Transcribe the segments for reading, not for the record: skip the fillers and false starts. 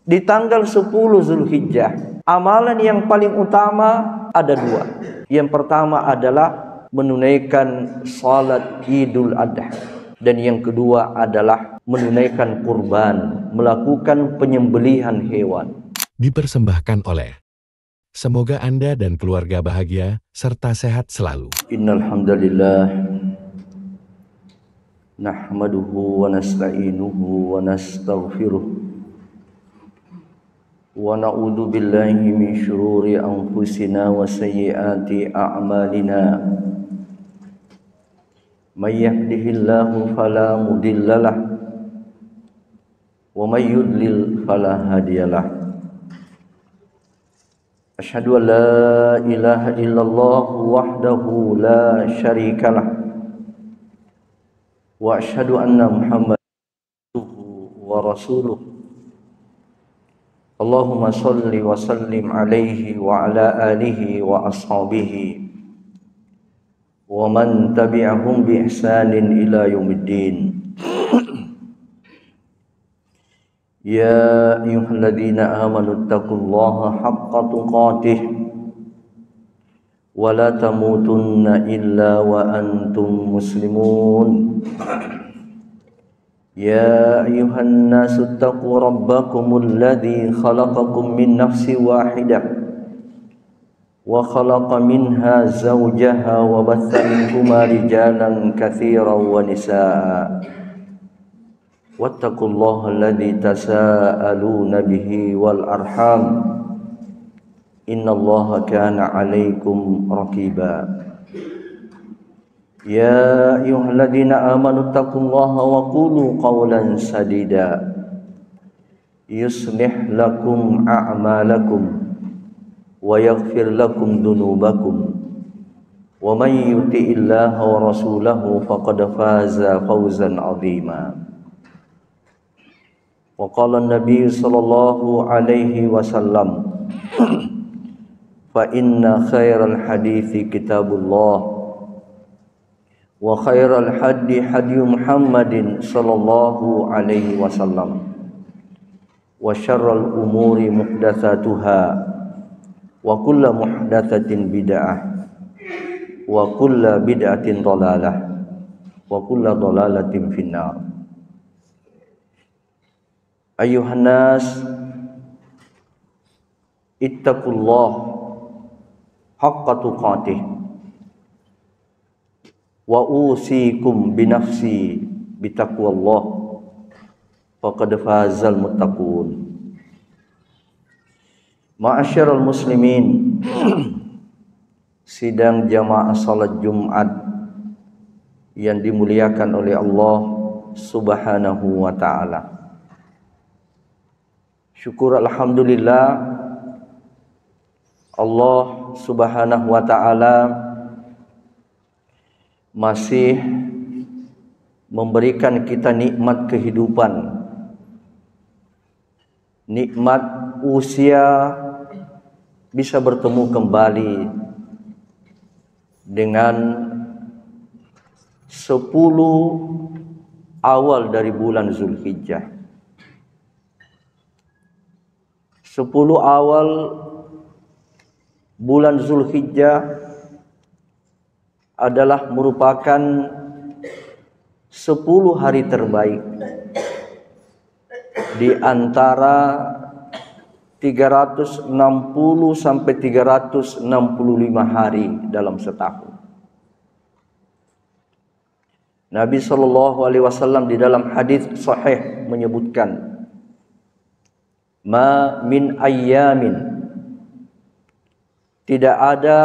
di tanggal 10 Zulhijjah, amalan yang paling utama ada dua. Yang pertama adalah menunaikan salat Idul Adha, dan yang kedua adalah menunaikan kurban, melakukan penyembelihan hewan. Dipersembahkan oleh semoga Anda dan keluarga bahagia serta sehat selalu. Innal hamdalillah nahmaduhu wa nasta'inuhu wa nastaghfiruh wa na'udzu billahi min syururi anfusina wa sayyiati a'malina. May yahdihillahu fala mudhillalah wa may yudlil fala hadiyalah. Asyhadu an la ilaha illallah wahdahu la syarikalah wa asyhadu anna Muhammadan wa rasuluh. Allahumma shalli wa sallim alaihi wa ala alihi wa ashabihi wa man tabi'ahum bi ihsanin ila yaumiddin. Ya ayyuhalladzina amanu taqullaha haqqa tuqatih wa la tamutunna illa wa antum muslimun. Ya ayyuhan nasu taqu rabbakumul ladzi khalaqakum min nafsin wahidah wa khalaqa minha zawjaha wa batha minhuma rijalan katsiran wa nisaa. Wattaqullaha alladzi tasaaluna bihi wal arham innallaha kana 'alaikum raqiba. Ya ayyuhalladzina amanu taqullaha wa qulu qawlan sadida yuslih lakum a'malakum wa yaghfir lakum dhunubakum wa may yuti'illaha wa rasulahu faqad faza fawzan 'azima. Wa qala an-nabiy sallallahu alaihi wasallam fa inna khairal hadithi kitabullah wa khairal hadi hadi Muhammadin sallallahu alaihi wasallam wa syarrul umuri muhdatsatuha wa kullu muhdatsatin bid'ah wa kullu bid'atin dhalalah wa kullu dhalalatin finnar. Ayuhan nas ittaqullah haqqa tuqatih wa usikum binafsi bitaqwallah faqad fazal muttaqun. Ma'asyiral muslimin, sidang jamaah salat Jumat yang dimuliakan oleh Allah Subhanahu wa ta'ala. Syukur alhamdulillah, Allah Subhanahu wa ta'ala masih memberikan kita nikmat kehidupan, nikmat usia, bisa bertemu kembali dengan 10 awal dari bulan Zulhijjah. 10 awal bulan Zulhijjah adalah merupakan 10 hari terbaik di antara 360 sampai 365 hari dalam setahun. Nabi sallallahu alaihi wasallam di dalam hadis sahih menyebutkan, ma min ayyamin, tidak ada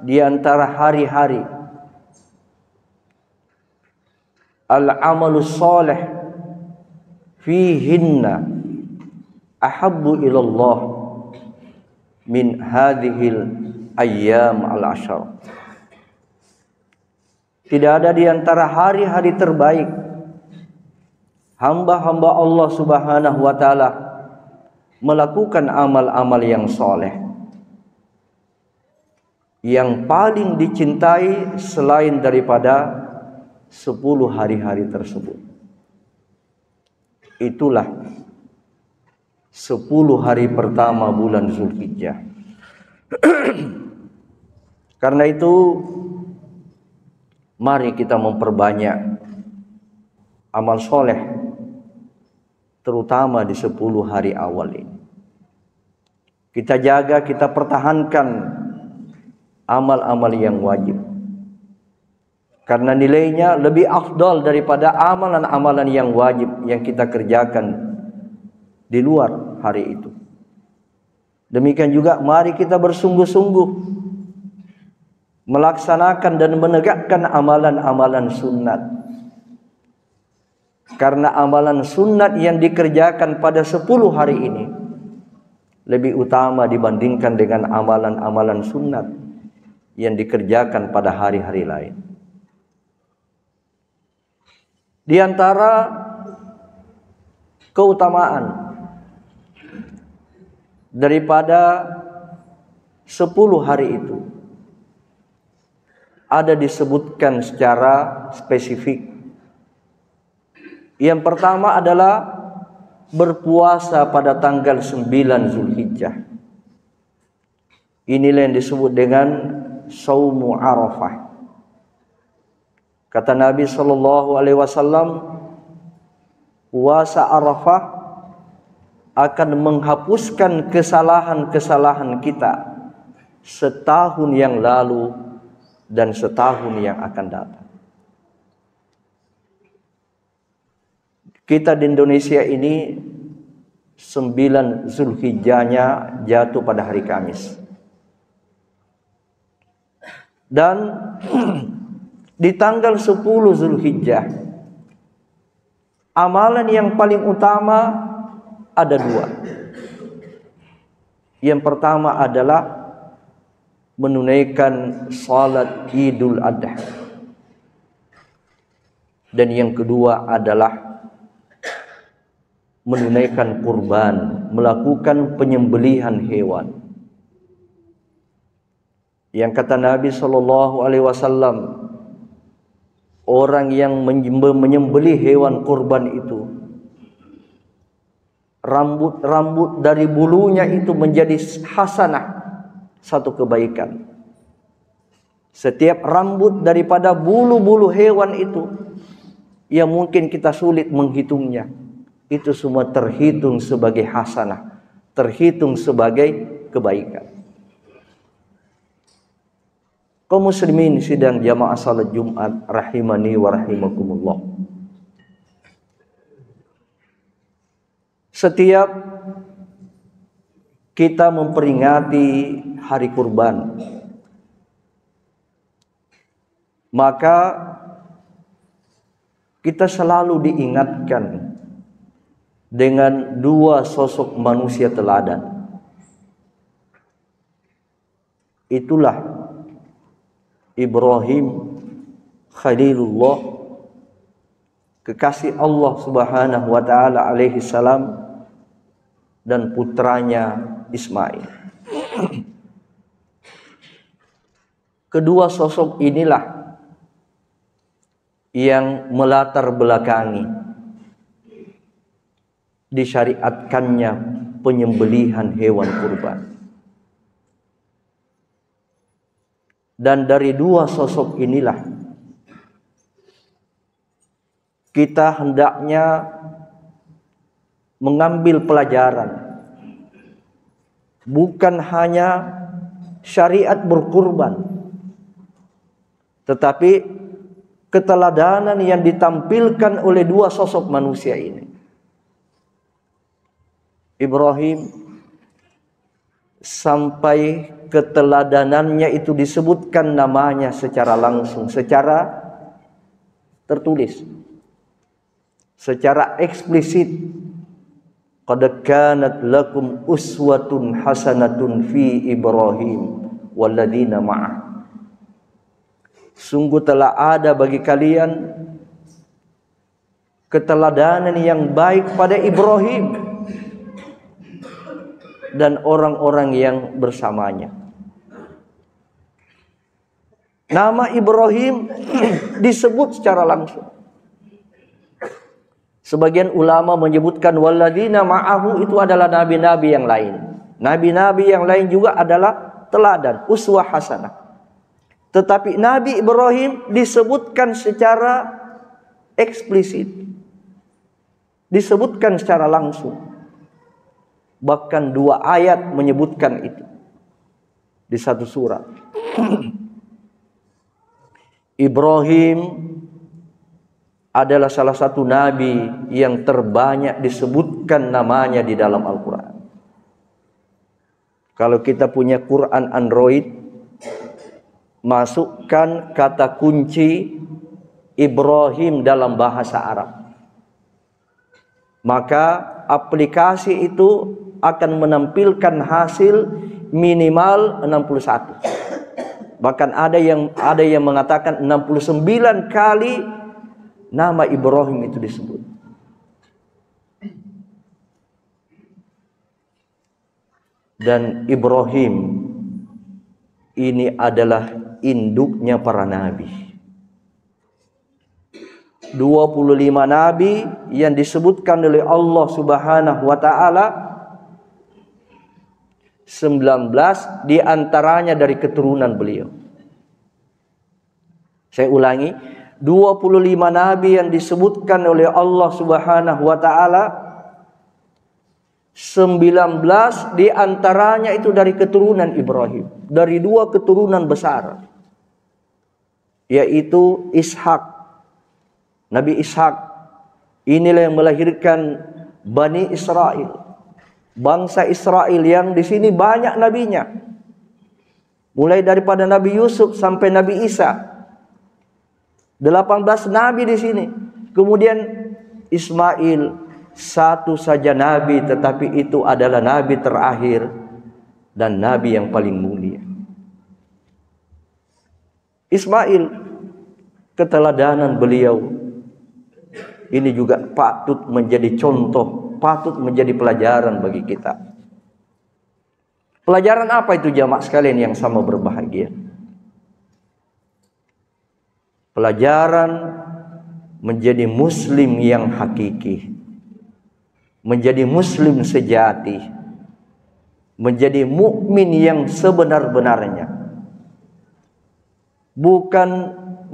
di antara hari-hari, al-amalu sholih fihinna ahabbu ilallah min hadhil ayyam al-ashar. Tidak ada di antara hari-hari terbaik hamba-hamba Allah Subhanahu wa ta'ala melakukan amal-amal yang soleh yang paling dicintai selain daripada 10 hari-hari tersebut. Itulah 10 hari pertama bulan Zulhijjah. Karena itu mari kita memperbanyak amal soleh, terutama di 10 hari awal ini. Kita jaga, kita pertahankan amal-amal yang wajib, karena nilainya lebih afdal daripada amalan-amalan yang wajib yang kita kerjakan di luar hari itu. Demikian juga mari kita bersungguh-sungguh melaksanakan dan menegakkan amalan-amalan sunnat, karena amalan sunnat yang dikerjakan pada 10 hari ini lebih utama dibandingkan dengan amalan-amalan sunnat yang dikerjakan pada hari-hari lain. Di antara keutamaan daripada 10 hari itu ada disebutkan secara spesifik. Yang pertama adalah berpuasa pada tanggal 9 Zulhijjah. Inilah yang disebut dengan Saumu Arafah. Kata Nabi SAW, puasa Arafah akan menghapuskan kesalahan-kesalahan kita setahun yang lalu dan setahun yang akan datang. Kita di Indonesia ini 9 Zulhijjahnya jatuh pada hari Kamis. Dan di tanggal 10 Zulhijjah, amalan yang paling utama ada 2. Yang pertama adalah menunaikan salat Idul Adha. Dan yang kedua adalah menunaikan kurban, melakukan penyembelihan hewan. Yang kata Nabi SAW, orang yang menyembelih hewan kurban itu, rambut-rambut dari bulunya itu menjadi hasanah, satu kebaikan. Setiap rambut daripada bulu-bulu hewan itu yang mungkin kita sulit menghitungnya, itu semua terhitung sebagai hasanah, terhitung sebagai kebaikan. Kaum muslimin sidang jamaah salat Jumat rahimani wa rahimakumullah. Setiap kita memperingati hari kurban, maka kita selalu diingatkan dengan 2 sosok manusia teladan. Itulah Ibrahim Khalilullah, kekasih Allah Subhanahu wa taala alaihi salam, dan putranya Ismail. Kedua sosok inilah yang melatar belakangi disyariatkannya penyembelihan hewan kurban. Dan dari 2 sosok inilah kita hendaknya mengambil pelajaran, bukan hanya syariat berkurban, tetapi keteladanan yang ditampilkan oleh 2 sosok manusia ini. Ibrahim, sampai keteladanannya itu disebutkan namanya secara langsung, secara tertulis, secara eksplisit. Qad kanat lakum uswatun hasanatun fi Ibrahim walladzina ma'ah. Sungguh telah ada bagi kalian keteladanan yang baik pada Ibrahim dan orang-orang yang bersamanya. Nama Ibrahim disebut secara langsung. Sebagian ulama menyebutkan walladzina ma'ahu itu adalah nabi-nabi yang lain. Nabi-nabi yang lain juga adalah teladan, uswah hasanah. Tetapi Nabi Ibrahim disebutkan secara eksplisit. Disebutkan secara langsung. Bahkan 2 ayat menyebutkan itu di satu surat. Ibrahim adalah salah satu nabi yang terbanyak disebutkan namanya di dalam Al-Quran. Kalau kita punya Quran Android, masukkan kata kunci Ibrahim dalam bahasa Arab, maka aplikasi itu akan menampilkan hasil minimal 61. Bahkan ada yang mengatakan 69 kali nama Ibrahim itu disebut. Dan Ibrahim ini adalah induknya para nabi. 25 nabi yang disebutkan oleh Allah Subhanahu wa taala, 19 diantaranya dari keturunan beliau. Saya ulangi, 25 nabi yang disebutkan oleh Allah Subhanahu wa taala, 19 diantaranya itu dari keturunan Ibrahim, dari 2 keturunan besar, yaitu Ishak. Nabi Ishak inilah yang melahirkan Bani Israel, bangsa Israel yang di sini banyak nabinya, mulai daripada Nabi Yusuf sampai Nabi Isa. 18 nabi di sini. Kemudian Ismail, satu saja nabi, tetapi itu adalah nabi terakhir dan nabi yang paling mulia. Ismail, keteladanan beliau ini juga patut menjadi contoh, patut menjadi pelajaran bagi kita. Pelajaran apa itu jamaah sekalian yang sama berbahagia? Pelajaran menjadi muslim yang hakiki, menjadi muslim sejati, menjadi mukmin yang sebenar-benarnya, bukan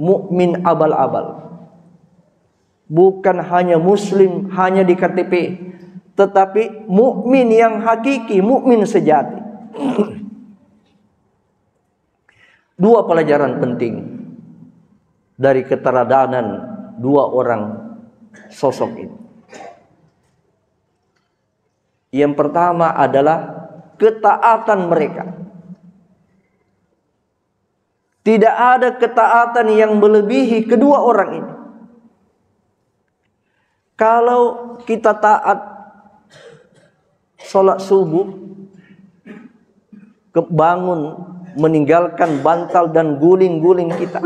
mukmin abal-abal, bukan hanya muslim hanya di KTP, tetapi mukmin yang hakiki, mukmin sejati. 2 pelajaran penting dari keteladanan 2 orang sosok ini. Yang pertama adalah ketaatan mereka. Tidak ada ketaatan yang melebihi kedua orang ini. Kalau kita taat sholat subuh, bangun, meninggalkan bantal dan guling-guling kita,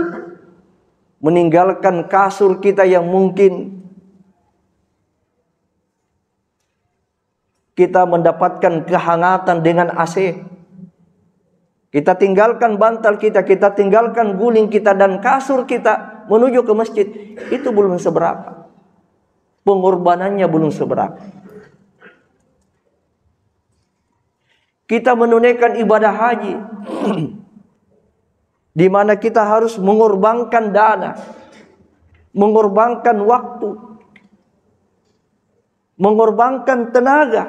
meninggalkan kasur kita yang mungkin kita mendapatkan kehangatan dengan AC, kita tinggalkan bantal kita, kita tinggalkan guling kita dan kasur kita menuju ke masjid, itu belum seberapa. Pengorbanannya belum seberapa. Kita menunaikan ibadah haji, di mana kita harus mengorbankan dana, mengorbankan waktu, mengorbankan tenaga.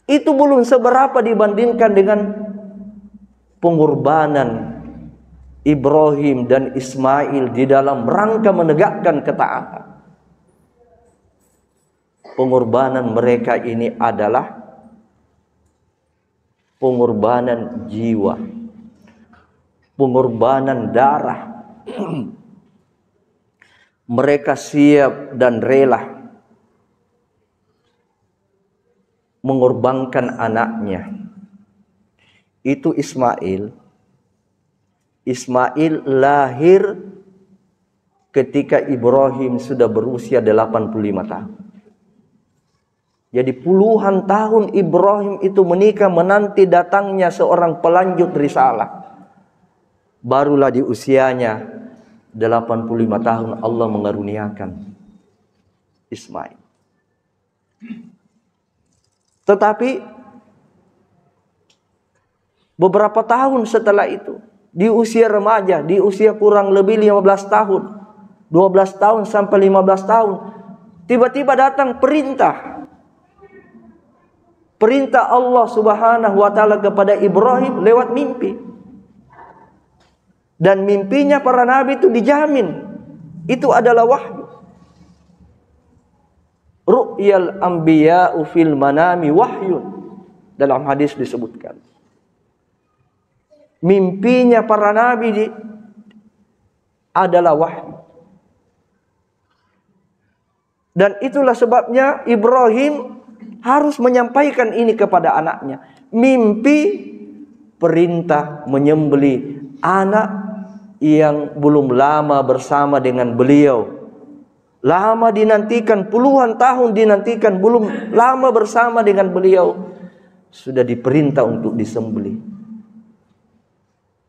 Itu belum seberapa dibandingkan dengan pengorbanan Ibrahim dan Ismail di dalam rangka menegakkan ketaatan. Pengorbanan mereka ini adalah pengorbanan jiwa, pengorbanan darah. Mereka siap dan rela mengorbankan anaknya. Itu Ismail. Ismail lahir ketika Ibrahim sudah berusia 85 tahun. Jadi puluhan tahun Ibrahim itu menikah menanti datangnya seorang pelanjut risalah. Barulah di usianya 85 tahun Allah mengaruniakan Ismail. Tetapi beberapa tahun setelah itu, di usia remaja, di usia kurang lebih 15 tahun, 12 tahun sampai 15 tahun, tiba-tiba datang perintah Allah Subhanahu wa taala kepada Ibrahim lewat mimpi. Dan mimpinya para nabi itu dijamin itu adalah wahyu. Ru'yal anbiya'u fil manami wahyun. Dalam hadis disebutkan, mimpinya para nabi adalah wahyu. Dan itulah sebabnya Ibrahim harus menyampaikan ini kepada anaknya. Mimpi perintah menyembelih anak yang belum lama bersama dengan beliau. Lama dinantikan, puluhan tahun dinantikan, belum lama bersama dengan beliau, sudah diperintah untuk disembelih.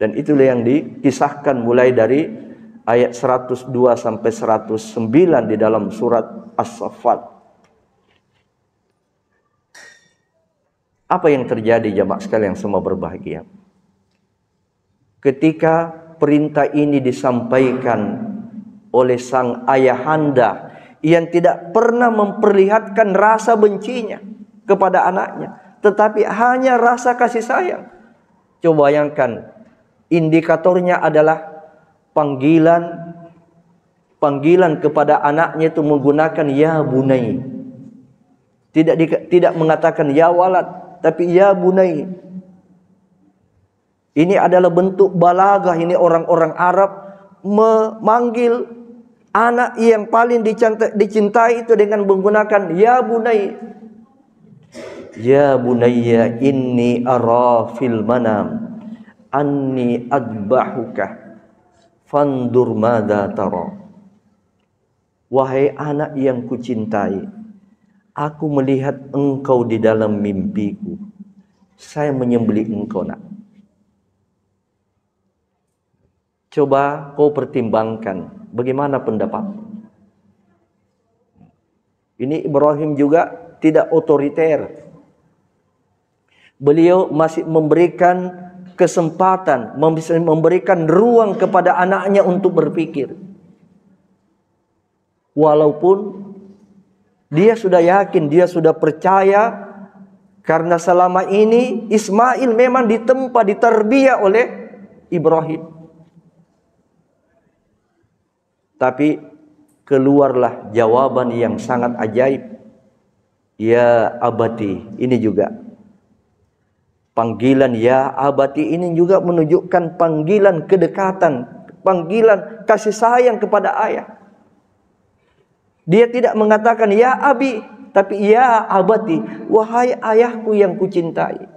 Dan itulah yang dikisahkan mulai dari ayat 102 sampai 109 di dalam surat As-Saffat. Apa yang terjadi jamaah sekalian semua berbahagia? Ketika perintah ini disampaikan oleh sang ayahanda yang tidak pernah memperlihatkan rasa bencinya kepada anaknya, tetapi hanya rasa kasih sayang. Coba bayangkan, indikatornya adalah panggilan kepada anaknya itu menggunakan ya bunai. Tidak mengatakan ya walad, tapi ya bunai. Ini adalah bentuk balaghah. Ini orang-orang Arab memanggil anak yang paling dicintai itu dengan menggunakan ya bunai. Ya bunayya inni ara fil manam anni adbahuka fandur madza tara. Wahai anak yang kucintai, aku melihat engkau di dalam mimpiku. Saya menyembelih engkau, nak. Coba kau pertimbangkan bagaimana pendapat. Ini Ibrahim juga tidak otoriter. Beliau masih memberikan kesempatan, memberikan ruang kepada anaknya untuk berpikir. Walaupun dia sudah yakin, dia sudah percaya, karena selama ini Ismail memang ditempa, ditarbiyah oleh Ibrahim. Tapi keluarlah jawaban yang sangat ajaib. Ya abati, ini juga panggilan ya abati ini juga menunjukkan panggilan kedekatan, panggilan kasih sayang kepada ayah. Dia tidak mengatakan ya abi, tapi ya abati, wahai ayahku yang kucintai.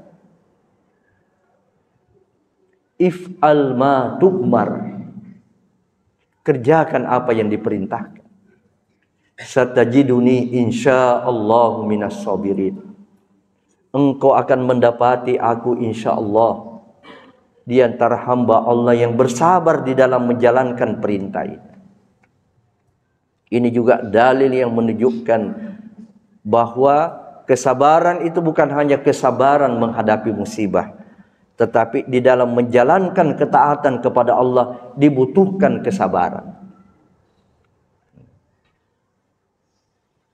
If'al ma tu'mar, kerjakan apa yang diperintahkan. Satajiduni insyaallah minas sabirin. Engkau akan mendapati aku insyaallah di antara hamba Allah yang bersabar di dalam menjalankan perintah ini. Ini juga dalil yang menunjukkan bahwa kesabaran itu bukan hanya kesabaran menghadapi musibah, tetapi di dalam menjalankan ketaatan kepada Allah dibutuhkan kesabaran.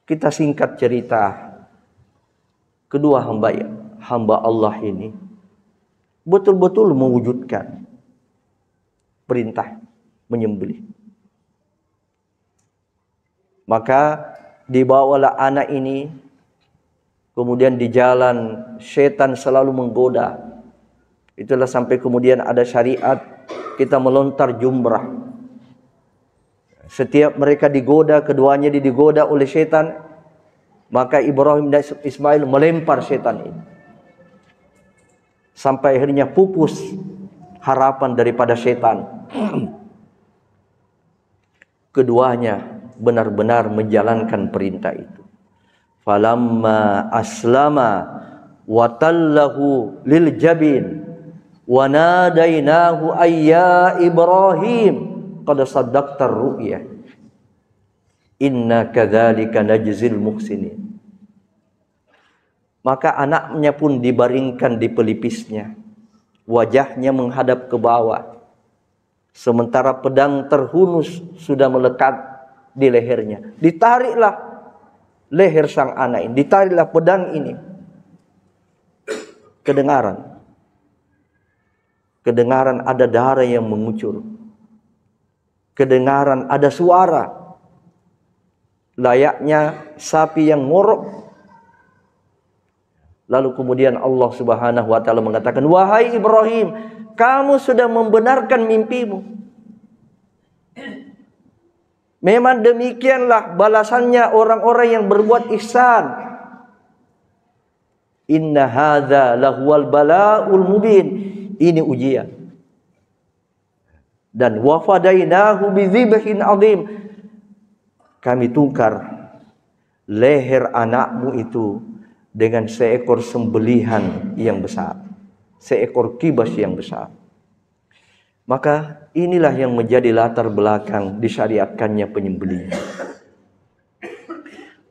Kita singkat cerita, kedua hamba Allah ini betul-betul mewujudkan perintah menyembelih. Maka dibawalah anak ini, kemudian di jalan setan selalu menggoda. Itulah sampai kemudian ada syariat kita melontar jumrah. Setiap mereka digoda, keduanya digoda oleh setan, maka Ibrahim dan Ismail melempar setan ini. Sampai akhirnya pupus harapan daripada setan. Keduanya benar-benar menjalankan perintah itu. Falamma aslama wa tallahu lil jabin wa nadainahu ayya Ibrahim qad saddaqta ru'ya. Inna kadzalika najzil muhsinin. Maka anaknya pun dibaringkan di pelipisnya, wajahnya menghadap ke bawah, sementara pedang terhunus sudah melekat di lehernya. Ditariklah leher sang anak ini, ditariklah pedang ini. Kedengaran ada darah yang mengucur, kedengaran ada suara layaknya sapi yang ngorok. Lalu kemudian Allah Subhanahu wa taala mengatakan, "Wahai Ibrahim, kamu sudah membenarkan mimpimu." Memang demikianlah balasannya orang-orang yang berbuat ihsan. Inna hadza lahuwal bala'ul mubin. Ini ujian. Dan wa fadainahu bidzibhin adzim. Kami tungkar leher anakmu itu dengan seekor sembelihan yang besar, seekor kibas yang besar. Maka inilah yang menjadi latar belakang disyariatkannya penyembelihan.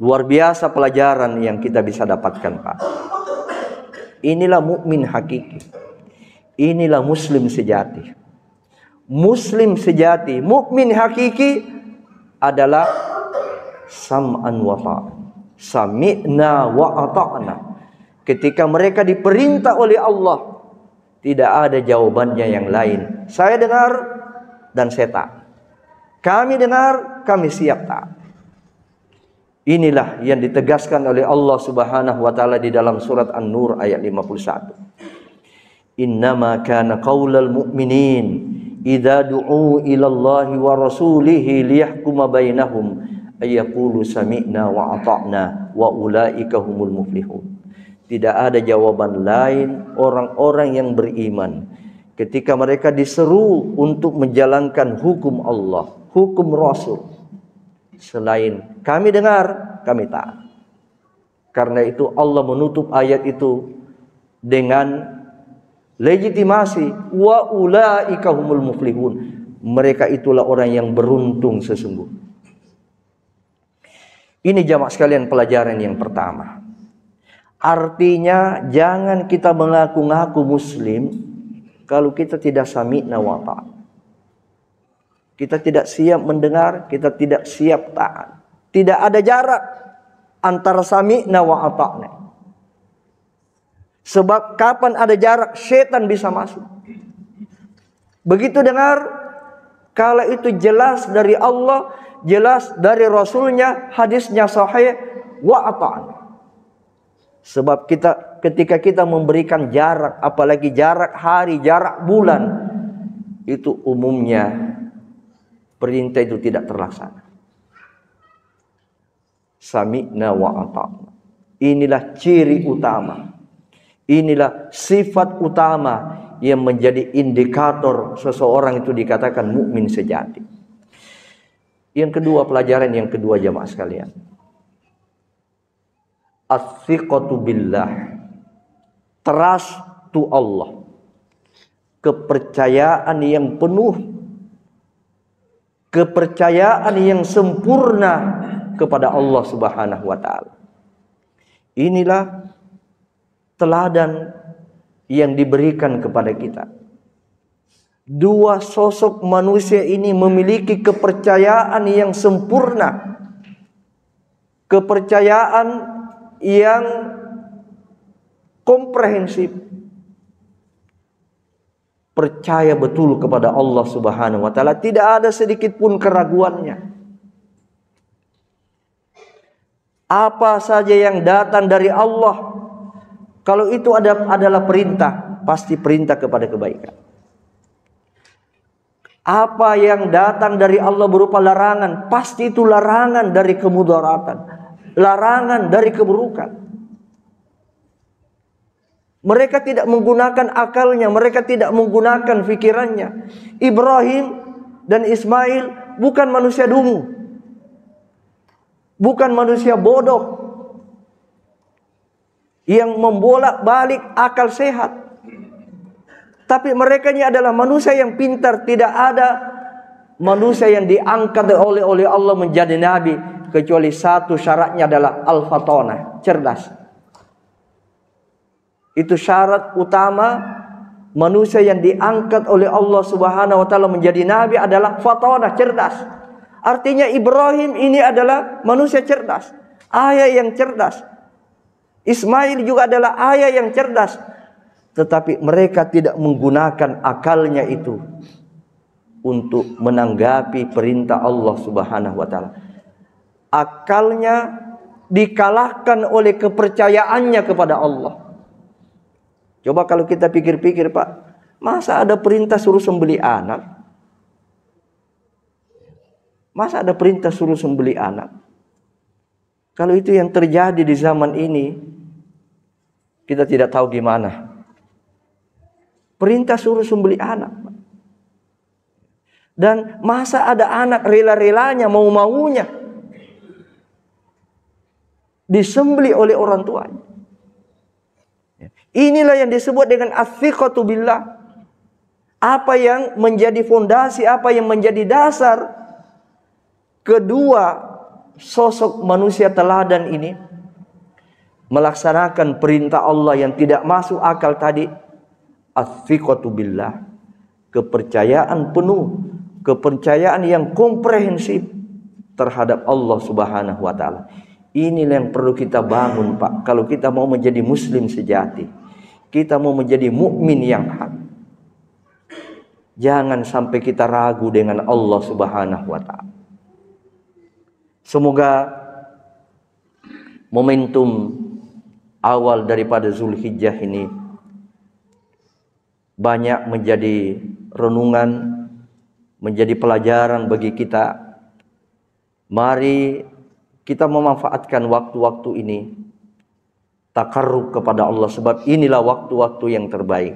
Luar biasa pelajaran yang kita bisa dapatkan, Pak. Inilah mukmin hakiki. Inilah muslim sejati. Muslim sejati, mukmin hakiki adalah sam'an wa ta'an. Sami'na wa ata'na. Ketika mereka diperintah oleh Allah, tidak ada jawabannya yang lain. Saya dengar dan saya taat. Kami dengar, kami siap taat. Inilah yang ditegaskan oleh Allah Subhanahu wa taala di dalam surat An-Nur ayat 51. Innama kana qaulal mu'minin idza du'u ila Allahi wa rasulihi liyahkuma bainahum ayyaqulu sami'na wa ata'na wa ulaika humul muflihun. Tidak ada jawaban lain orang-orang yang beriman ketika mereka diseru untuk menjalankan hukum Allah, hukum Rasul, selain kami dengar, kami taat. Karena itu Allah menutup ayat itu dengan legitimasi wa ulaika humul muflihun. Mereka itulah orang yang beruntung sesungguhnya. Ini jamaah sekalian pelajaran yang pertama. Artinya jangan kita mengaku-ngaku muslim kalau kita tidak sami'na wa ta'at. Kita tidak siap mendengar, kita tidak siap taat. Tidak ada jarak antara sami'na wa ata'na. Sebab kapan ada jarak, setan bisa masuk. Begitu dengar, kalau itu jelas dari Allah, jelas dari Rasulnya, hadisnya sahih, wa ata'na. Sebab ketika kita memberikan jarak, apalagi jarak hari, jarak bulan, itu umumnya perintah itu tidak terlaksana. Sami'na wa ata'na. Inilah ciri utama. Inilah sifat utama yang menjadi indikator seseorang itu dikatakan mukmin sejati. Yang kedua, pelajaran yang kedua jamaah sekalian. As-siqatu billah. Trust to Allah. Kepercayaan yang penuh, kepercayaan yang sempurna kepada Allah Subhanahu wa taala. Inilah teladan yang diberikan kepada kita. Dua sosok manusia ini memiliki kepercayaan yang sempurna. Kepercayaan yang komprehensif. Percaya betul kepada Allah Subhanahu wa taala, tidak ada sedikit pun keraguannya. Apa saja yang datang dari Allah, kalau itu adalah perintah, pasti perintah kepada kebaikan. Apa yang datang dari Allah berupa larangan, pasti itu larangan dari kemudaratan, larangan dari keburukan. Mereka tidak menggunakan akalnya, mereka tidak menggunakan pikirannya. Ibrahim dan Ismail bukan manusia dungu, bukan manusia bodoh yang membolak-balik akal sehat. Tapi mereka ini adalah manusia yang pintar, tidak ada manusia yang diangkat oleh Allah menjadi nabi, kecuali satu syaratnya adalah al-fatonah, cerdas. Itu syarat utama manusia yang diangkat oleh Allah Subhanahu wa taala menjadi nabi adalah fatonah, cerdas. Artinya Ibrahim ini adalah manusia cerdas, ayah yang cerdas. Ismail juga adalah ayah yang cerdas. Tetapi mereka tidak menggunakan akalnya itu untuk menanggapi perintah Allah Subhanahu wa taala. Akalnya dikalahkan oleh kepercayaannya kepada Allah. Coba kalau kita pikir-pikir, Pak, masa ada perintah suruh sembelih anak? Masa ada perintah suruh sembelih anak? Kalau itu yang terjadi di zaman ini, kita tidak tahu gimana. Perintah suruh sembelih anak. Dan masa ada anak rela-relanya, mau-maunya disembelih oleh orang tuanya. Inilah yang disebut dengan as-siqatu billah. Apa yang menjadi fondasi, apa yang menjadi dasar kedua sosok manusia teladan ini melaksanakan perintah Allah yang tidak masuk akal tadi. As-siqatu billah, kepercayaan penuh, kepercayaan yang komprehensif terhadap Allah Subhanahu wa taala. Inilah yang perlu kita bangun, Pak, kalau kita mau menjadi muslim sejati. Kita mau menjadi mukmin yang hak. Jangan sampai kita ragu dengan Allah Subhanahu wa taala. Semoga momentum awal daripada Zulhijjah ini banyak menjadi renungan, menjadi pelajaran bagi kita. Mari kita memanfaatkan waktu-waktu ini takarrub kepada Allah, sebab inilah waktu-waktu yang terbaik.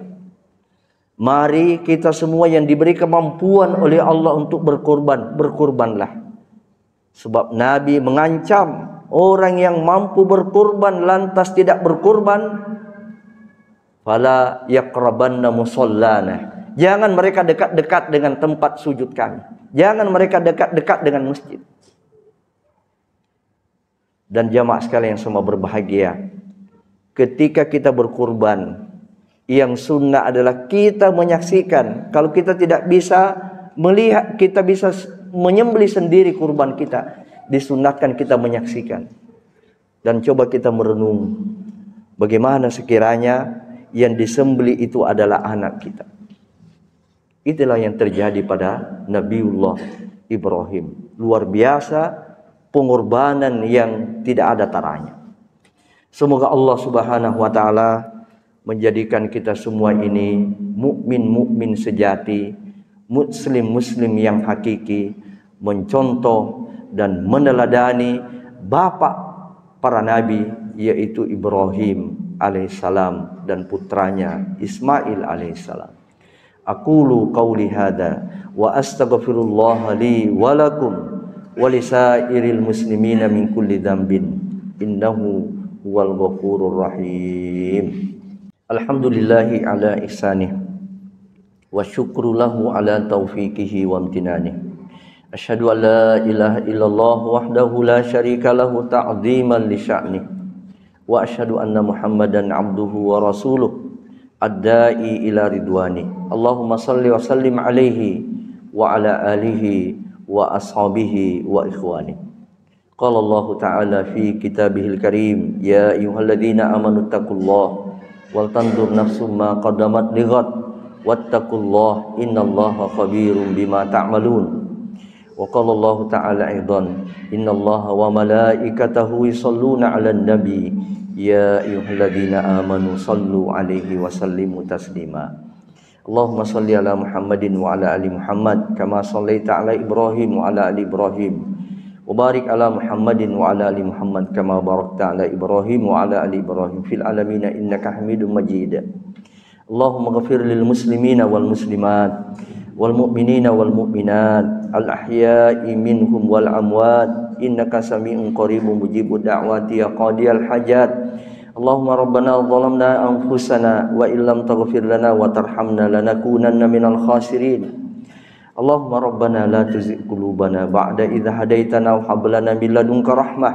Mari kita semua yang diberi kemampuan oleh Allah untuk berkorban, berkorbanlah. Sebab Nabi mengancam orang yang mampu berkorban lantas tidak berkorban, fala yaqrabanna musallana. Jangan mereka dekat-dekat dengan tempat sujud kami. Jangan mereka dekat-dekat dengan masjid. Dan jamaah sekalian yang semua berbahagia, ketika kita berkurban, yang sunnah adalah kita menyaksikan. Kalau kita tidak bisa melihat, kita bisa menyembelih sendiri kurban kita, disunnahkan kita menyaksikan. Dan coba kita merenung, bagaimana sekiranya yang disembelih itu adalah anak kita. Itulah yang terjadi pada Nabiullah Ibrahim. Luar biasa pengorbanan yang tidak ada taranya. Semoga Allah Subhanahu wa taala menjadikan kita semua ini mukmin-mukmin sejati, muslim-muslim yang hakiki, mencontoh dan meneladani bapak para nabi, yaitu Ibrahim alaihissalam dan putranya Ismail alaihissalam. Aqulu qawli hadza wa astaghfirullah li wa lakum wa lisairil muslimina min kulli dzambin innahu huwal ghafurur rahim. Alhamdulillahi ala ihsanih wa syukru lahu ala taufiqihi wa amtinanih. Asyhadu an la ilaha illallah wahdahu la syarika lahu ta'dhiman li sya'nih. Wa asyhadu anna Muhammadan abduhu wa rasuluh ad-da'i ila ridwani. Allahumma salli wa sallim alaihi wa ala alihi wa ashabihi wa ikhwani. Qala Allah ta'ala fi kitabihil karim, ya ayyuhalladzina amanu taqullaha wal tandur nafsum ma qaddamat lighad wattaqullaha innallaha khabirum bima ta'malun. Wa qala Allah ta'ala aidan, innallaha wa malaikatahu yusholluna 'alan nabi ya ayyuhalladzina amanu sallu 'alaihi wa sallimu taslima. Allahumma salli ala Muhammadin wa ala ali Muhammad kama shallaita ala Ibrahim wa ala ali Ibrahim. Wa barik ala Muhammadin wa ala ali Muhammad kama barakta ala Ibrahim wa ala ali Ibrahim fil alamin innaka Hamidum Majid. Allahumma ghafir lil muslimina wal muslimat wal mu'minina wal mu'minat al ahya'i minhum wal amwat innaka sami'un qaribun mujibud da'wati ya qadiyal hajat. Allahumma rabbana zalamna anfusana wa illam taghfir lana wa tarhamna lanakunanna minal khasirin. Allahumma rabbana la tuzigh qulubana ba'da idh hadaitana wa hab lana min ladunka rahmah.